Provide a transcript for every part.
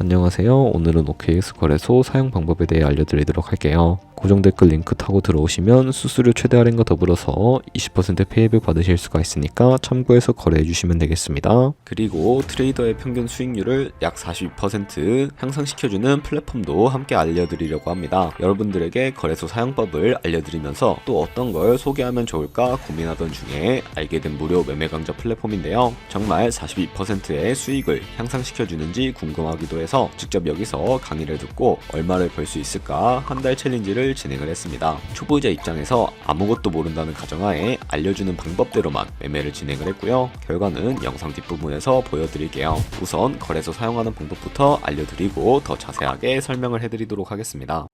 안녕하세요. 오늘은 OKX 거래소 사용 방법에 대해 알려드리도록 할게요. 고정 댓글 링크 타고 들어오시면 수수료 최대 할인과 더불어서 20% 페이백 받으실 수가 있으니까 참고해서 거래해 주시면 되겠습니다. 그리고 트레이더의 평균 수익률을 약 42% 향상시켜주는 플랫폼도 함께 알려드리려고 합니다. 여러분들에게 거래소 사용법을 알려드리면서 또 어떤 걸 소개하면 좋을까 고민하던 중에 알게 된 무료 매매 강좌 플랫폼인데요. 정말 42%의 수익을 향상시켜주는지 궁금하기도 해서 직접 여기서 강의를 듣고 얼마를 벌 수 있을까 한 달 챌린지를 진행을 했습니다. 초보자 입장에서 아무것도 모른다는 가정하에 알려주는 방법대로만 매매를 진행을 했고요. 결과는 영상 뒷부분에서 보여드릴게요. 우선 거래소 사용하는 방법부터 알려드리고 더 자세하게 설명을 해드리도록 하겠습니다.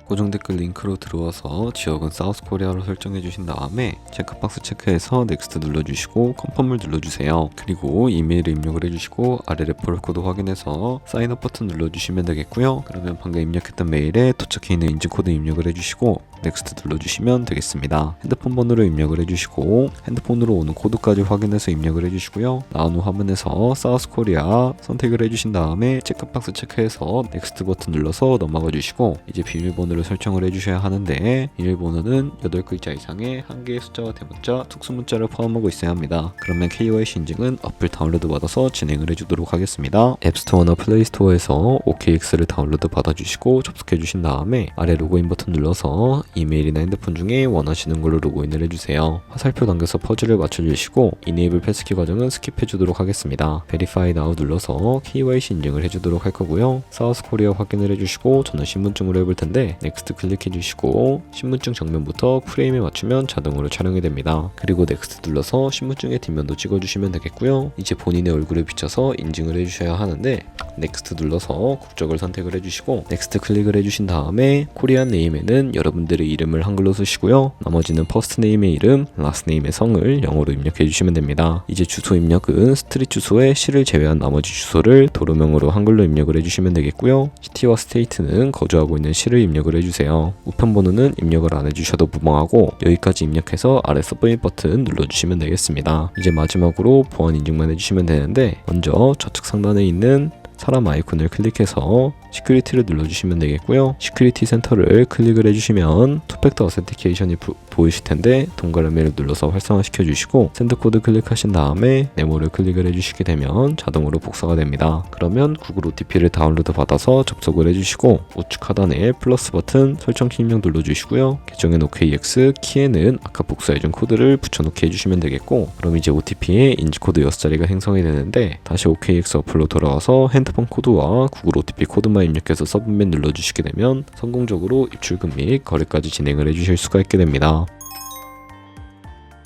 고정 댓글 링크로 들어와서 지역은 사우스코리아로 설정해 주신 다음에 체크박스 체크해서 넥스트 눌러주시고 컨펌을 눌러주세요. 그리고 이메일을 입력을 해주시고 아래 레퍼럴 코드 확인해서 사인업 버튼 눌러주시면 되겠고요. 그러면 방금 입력했던 메일에 도착해 있는 인증코드 입력을 해주시고 넥스트 눌러주시면 되겠습니다. 핸드폰 번호를 입력을 해주시고 핸드폰으로 오는 코드까지 확인해서 입력을 해주시고요. 나온 후 화면에서 사우스코리아 선택을 해주신 다음에 체크박스 체크해서 넥스트 버튼 눌러서 넘어가 주시고 이제 비밀번호를 설정을 해주셔야 하는데 비밀번호는 8글자 이상의 한 개의 숫자와 대문자, 특수문자를 포함하고 있어야 합니다. 그러면 KYC 인증은 어플 다운로드 받아서 진행을 해주도록 하겠습니다. 앱스토어나 플레이스토어에서 OKX를 다운로드 받아주시고 접속해주신 다음에 아래 로그인 버튼 눌러서 이메일이나 핸드폰 중에 원하시는 걸로 로그인을 해주세요. 화살표 당겨서 퍼즐을 맞춰주시고 이네이블 패스키 과정은 스킵해주도록 하겠습니다. Verify Now 눌러서 KYC 인증을 해주도록 할 거고요. 사우스코리아 확인을 해주시고 저는 신분증으로 해볼 텐데 넥스트 클릭해주시고 신분증 정면부터 프레임에 맞추면 자동으로 촬영이 됩니다. 그리고 넥스트 눌러서 신분증의 뒷면도 찍어주시면 되겠고요. 이제 본인의 얼굴을 비춰서 인증을 해주셔야 하는데 넥스트 눌러서 국적을 선택을 해주시고 넥스트 클릭을 해주신 다음에 코리안 네임에는 여러분들의 이름을 한글로 쓰시고요. 나머지는 퍼스트 네임의 이름, 라스트 네임의 성을 영어로 입력해 주시면 됩니다. 이제 주소 입력은 스트릿 주소에 시를 제외한 나머지 주소를 도로명으로 한글로 입력을 해주시면 되겠고요. 시티와 스테이트는 거주하고 있는 시를 입력을 해주세요. 우편번호는 입력을 안 해주셔도 무방하고 여기까지 입력해서 아래 서브밋 버튼 눌러주시면 되겠습니다. 이제 마지막으로 보안 인증만 해주시면 되는데 먼저 좌측 상단에 있는 사람 아이콘을 클릭해서 시큐리티를 눌러주시면 되겠고요. 시큐리티 센터를 클릭을 해주시면 투팩터 어센티케이션이 보이실 텐데 동그라미를 눌러서 활성화시켜 주시고 샌드 코드 클릭하신 다음에 네모를 클릭을 해주시게 되면 자동으로 복사가 됩니다. 그러면 구글 OTP를 다운로드 받아서 접속을 해주시고 우측 하단에 플러스 버튼 설정 키 입력 눌러주시고요. 계정엔 OKX, 키에는 아까 복사해준 코드를 붙여넣기 해주시면 되겠고 그럼 이제 OTP에 인지코드 6자리가 생성이 되는데 다시 OKX 어플로 돌아와서 핸드폰 코드와 구글 OTP 코드만 입력해서 서브밋 눌러주시게 되면 성공적으로 입출금 및 거래까지 진행을 해주실 수가 있게 됩니다.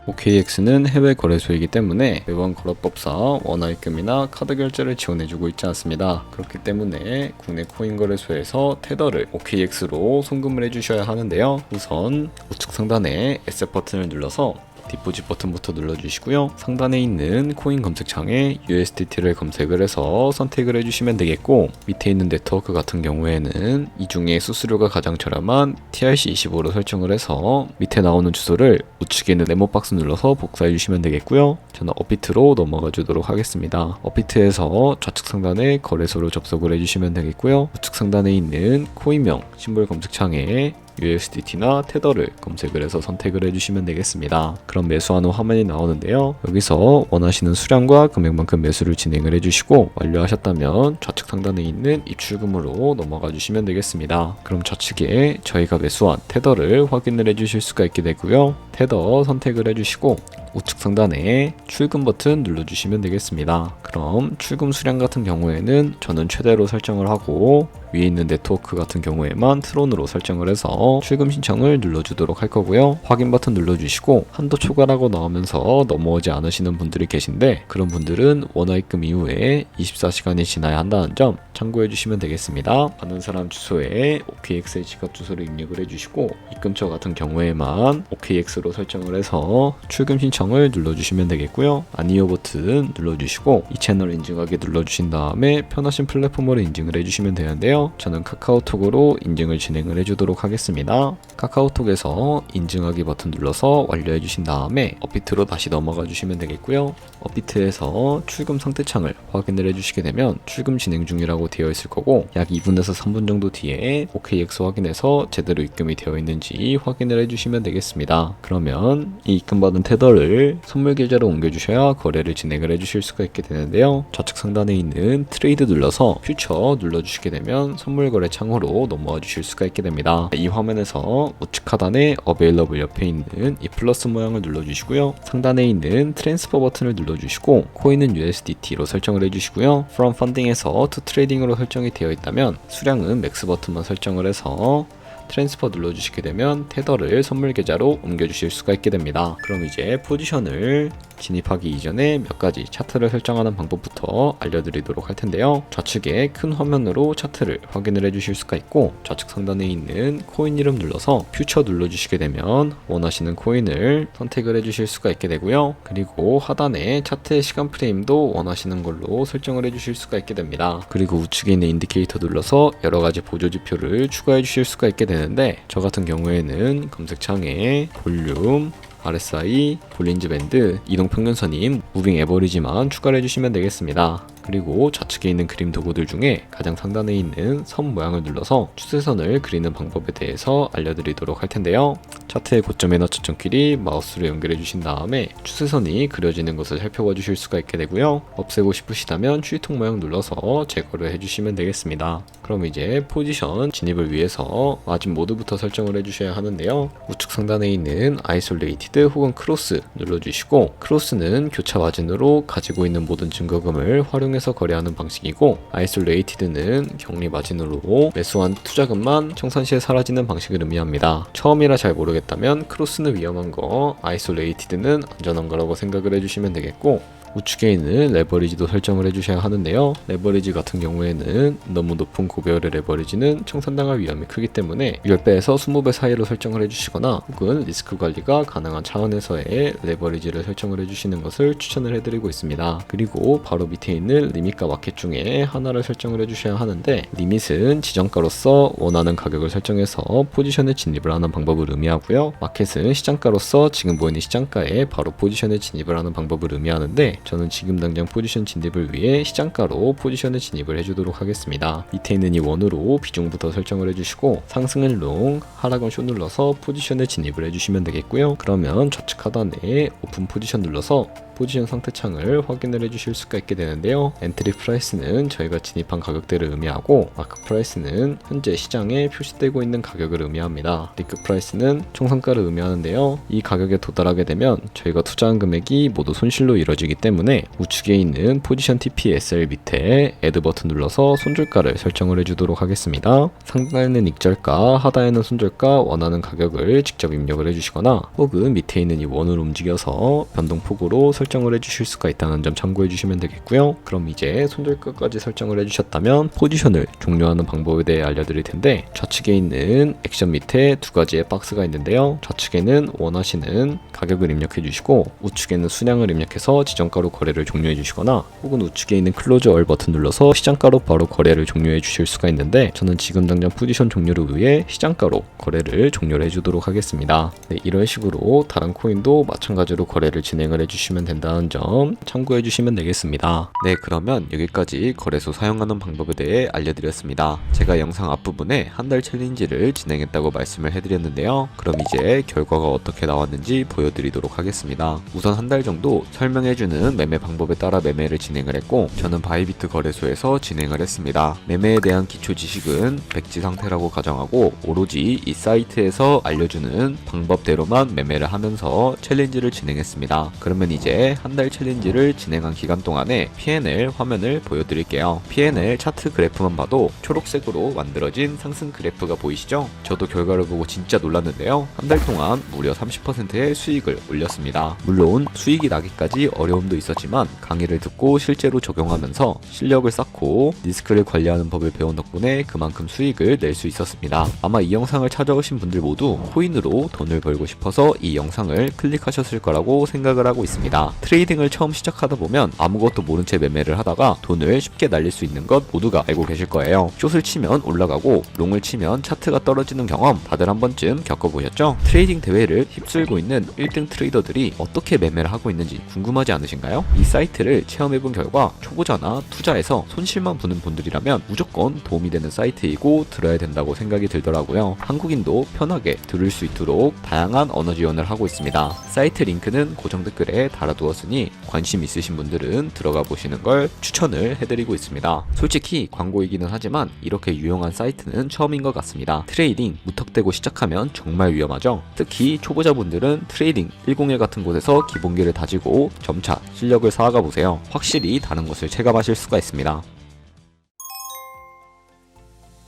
OKX는 해외 거래소이기 때문에 매번 거래법상 원화입금이나 카드 결제를 지원해주고 있지 않습니다. 그렇기 때문에 국내 코인 거래소에서 테더를 OKX로 송금을 해주셔야 하는데요. 우선 우측 상단에 에셋 버튼을 눌러서 디포짓 버튼부터 눌러주시고요. 상단에 있는 코인 검색창에 USDT를 검색을 해서 선택을 해주시면 되겠고 밑에 있는 네트워크 같은 경우에는 이 중에 수수료가 가장 저렴한 TRC25로 설정을 해서 밑에 나오는 주소를 우측에 있는 네모박스 눌러서 복사해 주시면 되겠고요. 저는 업비트로 넘어가 주도록 하겠습니다. 업비트에서 좌측 상단에 거래소로 접속을 해주시면 되겠고요. 우측 상단에 있는 코인명 심볼 검색창에 USDT나 테더를 검색을 해서 선택을 해주시면 되겠습니다. 그럼 매수하는 화면이 나오는데요. 여기서 원하시는 수량과 금액만큼 매수를 진행을 해주시고 완료하셨다면 좌측 상단에 있는 입출금으로 넘어가 주시면 되겠습니다. 그럼 좌측에 저희가 매수한 테더를 확인을 해주실 수가 있게 되고요. 테더 선택을 해주시고 우측 상단에 출금 버튼 눌러주시면 되겠습니다. 그럼 출금 수량 같은 경우에는 저는 최대로 설정을 하고 위에 있는 네트워크 같은 경우에만 트론으로 설정을 해서 출금 신청을 눌러주도록 할 거고요. 확인 버튼 눌러주시고 한도 초과라고 나오면서 넘어오지 않으시는 분들이 계신데 그런 분들은 원화입금 이후에 24시간이 지나야 한다는 점 참고해 주시면 되겠습니다. 아는 사람 주소에 OKX의 지갑 주소를 입력을 해주시고 입금처 같은 경우에만 OKX로 설정을 해서 출금 신청을 눌러주시면 되겠고요. 아니요 버튼 눌러주시고 이 채널 인증하기 눌러주신 다음에 편하신 플랫폼으로 인증을 해주시면 되는데요. 저는 카카오톡으로 인증을 진행을 해주도록 하겠습니다. 카카오톡에서 인증하기 버튼 눌러서 완료해 주신 다음에 업비트로 다시 넘어가 주시면 되겠고요. 업비트에서 출금 상태창을 확인을 해주시게 되면 출금 진행 중이라고 되어 있을 거고 약 2분에서 3분 정도 뒤에 OKX 확인해서 제대로 입금이 되어 있는지 확인을 해주시면 되겠습니다. 그러면 이 입금받은 테더를 선물 계좌로 옮겨주셔야 거래를 진행을 해주실 수가 있게 되는데요. 좌측 상단에 있는 트레이드 눌러서 퓨처 눌러주시게 되면 선물 거래 창으로 넘어와 주실 수가 있게 됩니다. 이 화면에서 우측 하단에 어베일러블 옆에 있는 이 플러스 모양을 눌러주시고요. 상단에 있는 트랜스퍼 버튼을 눌러주시고 코인은 USDT로 설정을 해주시고요. From Funding에서 To Trading으로 설정이 되어 있다면 수량은 맥스 버튼만 설정을 해서 트랜스퍼 눌러주시게 되면 테더를 선물 계좌로 옮겨주실 수가 있게 됩니다. 그럼 이제 포지션을 진입하기 이전에 몇 가지 차트를 설정하는 방법부터 알려드리도록 할 텐데요. 좌측에 큰 화면으로 차트를 확인을 해주실 수가 있고 좌측 상단에 있는 코인 이름 눌러서 퓨처 눌러주시게 되면 원하시는 코인을 선택을 해주실 수가 있게 되고요. 그리고 하단에 차트의 시간 프레임도 원하시는 걸로 설정을 해주실 수가 있게 됩니다. 그리고 우측에 있는 인디케이터 눌러서 여러가지 보조 지표를 추가해 주실 수가 있게 되는데 저 같은 경우에는 검색창에 볼륨, RSI, 볼린즈 밴드, 이동 평균선인 무빙 에버리지만 추가를 해주시면 되겠습니다. 그리고 좌측에 있는 그림 도구들 중에 가장 상단에 있는 선 모양을 눌러서 추세선을 그리는 방법에 대해서 알려드리도록 할 텐데요. 차트의 고점이나 저점끼리 마우스로 연결해 주신 다음에 추세선이 그려지는 것을 살펴봐 주실 수가 있게 되고요. 없애고 싶으시다면 추리통 모양 눌러서 제거를 해주시면 되겠습니다. 그럼 이제 포지션 진입을 위해서 마진 모드부터 설정을 해주셔야 하는데요. 우측 상단에 있는 아이솔레이티드 혹은 크로스 눌러주시고 크로스는 교차 마진으로 가지고 있는 모든 증거금을 활용해서 거래하는 방식이고 아이솔레이티드는 격리 마진으로 매수한 투자금만 청산 시에 사라지는 방식을 의미합니다. 처음이라 잘 모르겠다면 크로스는 위험한 거, 아이솔레이티드는 안전한 거라고 생각을 해주시면 되겠고 우측에 있는 레버리지도 설정을 해주셔야 하는데요. 레버리지 같은 경우에는 너무 높은 고배열의 레버리지는 청산당할 위험이 크기 때문에 10배에서 20배 사이로 설정을 해주시거나 혹은 리스크 관리가 가능한 차원에서의 레버리지를 설정을 해주시는 것을 추천을 해드리고 있습니다. 그리고 바로 밑에 있는 리밋과 마켓 중에 하나를 설정을 해주셔야 하는데 리밋은 지정가로서 원하는 가격을 설정해서 포지션에 진입을 하는 방법을 의미하고요. 마켓은 시장가로서 지금 보이는 시장가에 바로 포지션에 진입을 하는 방법을 의미하는데 저는 지금 당장 포지션 진입을 위해 시장가로 포지션에 진입을 해주도록 하겠습니다. 밑에 있는 이 원으로 비중부터 설정을 해주시고 상승은 롱, 하락은 숏 눌러서 포지션에 진입을 해주시면 되겠고요. 그러면 좌측 하단에 오픈 포지션 눌러서 포지션 상태창을 확인을 해주실 수가 있게 되는데요. 엔트리 프라이스는 저희가 진입한 가격대를 의미하고 마크 프라이스는 현재 시장에 표시되고 있는 가격을 의미합니다. 리크 프라이스는 총상가를 의미하는데요. 이 가격에 도달하게 되면 저희가 투자한 금액이 모두 손실로 이루어지기 때문에 우측에 있는 포지션 TPSL 밑에 애드 버튼 눌러서 손절가를 설정을 해주도록 하겠습니다. 상단에는 익절가, 하단에는 손절가 원하는 가격을 직접 입력을 해주시거나 혹은 밑에 있는 이 원을 움직여서 변동폭으로 설정을 해주실 수가 있다는 점 참고해 주시면 되겠고요. 그럼 이제 손절가까지 설정을 해주셨다면 포지션을 종료하는 방법에 대해 알려드릴 텐데 좌측에 있는 액션 밑에 두 가지의 박스가 있는데요. 좌측에는 원하시는 가격을 입력해 주시고 우측에는 수량을 입력해서 지정가로 거래를 종료해 주시거나 혹은 우측에 있는 클로즈 얼 버튼 눌러서 시장가로 바로 거래를 종료해 주실 수가 있는데 저는 지금 당장 포지션 종료를 위해 시장가로 거래를 종료를 해주도록 하겠습니다. 네, 이런 식으로 다른 코인도 마찬가지로 거래를 진행을 해주시면 된다는 점 참고해 주시면 되겠습니다. 네, 그러면 여기까지 거래소 사용하는 방법에 대해 알려드렸습니다. 제가 영상 앞부분에 한 달 챌린지를 진행했다고 말씀을 해드렸는데요. 그럼 이제 결과가 어떻게 나왔는지 보여드리도록 하겠습니다. 우선 한 달 정도 설명해주는 매매 방법에 따라 매매를 진행을 했고 저는 바이비트 거래소에서 진행을 했습니다. 매매에 대한 기초 지식은 백지 상태라고 가정하고 오로지 이 사이트에서 알려주는 방법대로만 매매를 하면서 챌린지를 진행했습니다. 그러면 이제 이후에 한 달 챌린지를 진행한 기간 동안에 P&L 화면을 보여드릴게요. P&L 차트 그래프만 봐도 초록색으로 만들어진 상승 그래프가 보이시죠? 저도 결과를 보고 진짜 놀랐는데요. 한 달 동안 무려 30%의 수익을 올렸습니다. 물론 수익이 나기까지 어려움도 있었지만 강의를 듣고 실제로 적용하면서 실력을 쌓고 리스크를 관리하는 법을 배운 덕분에 그만큼 수익을 낼 수 있었습니다. 아마 이 영상을 찾아오신 분들 모두 코인으로 돈을 벌고 싶어서 이 영상을 클릭하셨을 거라고 생각을 하고 있습니다. 트레이딩을 처음 시작하다 보면 아무것도 모른 채 매매를 하다가 돈을 쉽게 날릴 수 있는 것 모두가 알고 계실 거예요. 숏을 치면 올라가고 롱을 치면 차트가 떨어지는 경험 다들 한 번쯤 겪어보셨죠? 트레이딩 대회를 휩쓸고 있는 1등 트레이더들이 어떻게 매매를 하고 있는지 궁금하지 않으신가요? 이 사이트를 체험해본 결과 초보자나 투자에서 손실만 보는 분들이라면 무조건 도움이 되는 사이트이고 들어야 된다고 생각이 들더라고요. 한국인도 편하게 들을 수 있도록 다양한 언어 지원을 하고 있습니다. 사이트 링크는 고정 댓글에 달아두었으니 관심 있으신 분들은 들어가 보시는 걸 추천을 해드리고 있습니다. 솔직히 광고이기는 하지만 이렇게 유용한 사이트는 처음인 것 같습니다. 트레이딩 무턱대고 시작하면 정말 위험하죠. 특히 초보자분들은 트레이딩 101 같은 곳에서 기본기를 다지고 점차 실력을 쌓아가 보세요. 확실히 다른 것을 체감하실 수가 있습니다.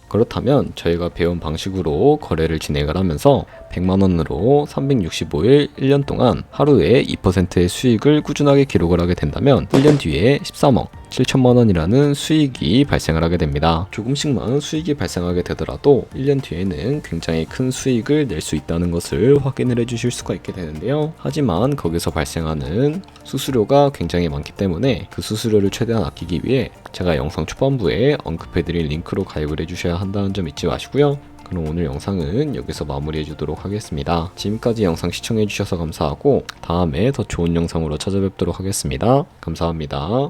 그렇다면 저희가 배운 방식으로 거래를 진행을 하면서 100만원으로 365일 1년 동안 하루에 2%의 수익을 꾸준하게 기록을 하게 된다면 1년 뒤에 13억 7천만원이라는 수익이 발생을 하게 됩니다. 조금씩만 수익이 발생하게 되더라도 1년 뒤에는 굉장히 큰 수익을 낼 수 있다는 것을 확인을 해주실 수가 있게 되는데요. 하지만 거기서 발생하는 수수료가 굉장히 많기 때문에 그 수수료를 최대한 아끼기 위해 제가 영상 초반부에 언급해드린 링크로 가입을 해주셔야 한다는 점 잊지 마시고요. 그럼 오늘 영상은 여기서 마무리해 주도록 하겠습니다. 지금까지 영상 시청해 주셔서 감사하고 다음에 더 좋은 영상으로 찾아뵙도록 하겠습니다. 감사합니다.